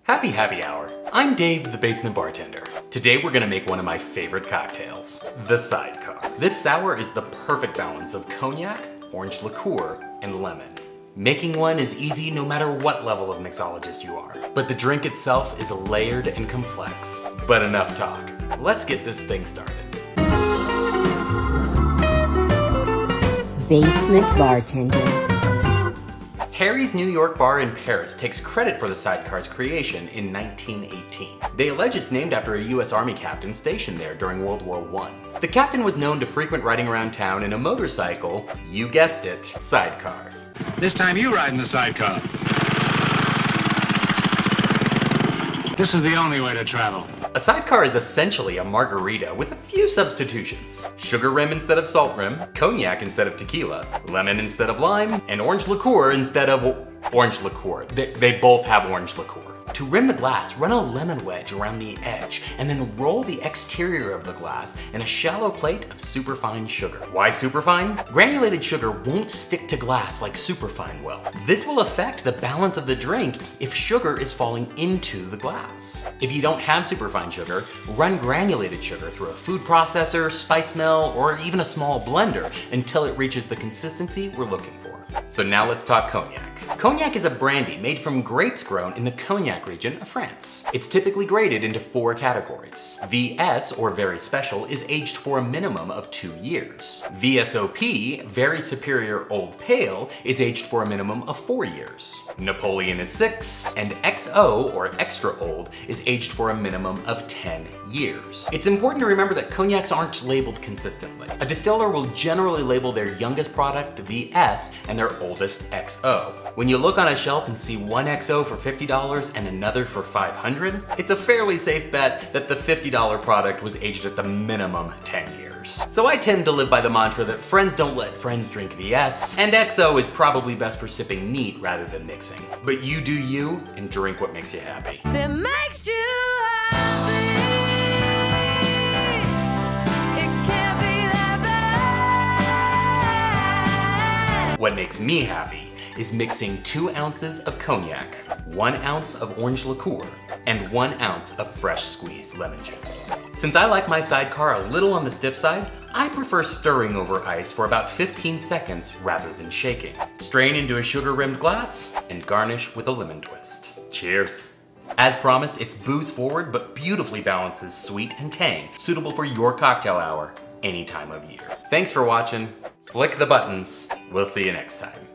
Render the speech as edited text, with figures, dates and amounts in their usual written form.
Happy happy hour. I'm Dave, the basement bartender. Today we're gonna make one of my favorite cocktails, the Sidecar. This sour is the perfect balance of cognac, orange liqueur, and lemon. Making one is easy no matter what level of mixologist you are, but the drink itself is layered and complex. But enough talk. Let's get this thing started. Basement bartender. Harry's New York bar in Paris takes credit for the Sidecar's creation in 1918. They allege it's named after a US Army captain stationed there during World War I. The captain was known to frequent riding around town in a motorcycle, you guessed it, sidecar. This time you ride in the sidecar. This is the only way to travel. A sidecar is essentially a margarita with a few substitutions. Sugar rim instead of salt rim, cognac instead of tequila, lemon instead of lime, and orange liqueur instead of orange liqueur. They both have orange liqueur. To rim the glass, run a lemon wedge around the edge and then roll the exterior of the glass in a shallow plate of superfine sugar. Why superfine? Granulated sugar won't stick to glass like superfine will. This will affect the balance of the drink if sugar is falling into the glass. If you don't have superfine sugar, run granulated sugar through a food processor, spice mill, or even a small blender until it reaches the consistency we're looking for. So now let's talk cognac. Cognac is a brandy made from grapes grown in the Cognac region of France. It's typically graded into 4 categories. V.S. or Very Special is aged for a minimum of 2 years. V.S.O.P, Very Superior Old Pale, is aged for a minimum of 4 years. Napoleon is 6, and XO or Extra Old is aged for a minimum of 10 years. It's important to remember that cognacs aren't labeled consistently. A distiller will generally label their youngest product VS and their oldest XO. When you look on a shelf and see one XO for $50 and another for $500, it's a fairly safe bet that the $50 product was aged at the minimum 10 years. So I tend to live by the mantra that friends don't let friends drink VS, and XO is probably best for sipping neat rather than mixing. But you do you, and drink what makes you happy. That makes you happy. It can't be that bad. What makes me happy is mixing 2 ounces of cognac, 1 ounce of orange liqueur, and 1 ounce of fresh squeezed lemon juice. Since I like my sidecar a little on the stiff side, I prefer stirring over ice for about 15 seconds rather than shaking. Strain into a sugar-rimmed glass and garnish with a lemon twist. Cheers. As promised, it's booze forward but beautifully balances sweet and tang, suitable for your cocktail hour any time of year. Thanks for watching. Flick the buttons. We'll see you next time.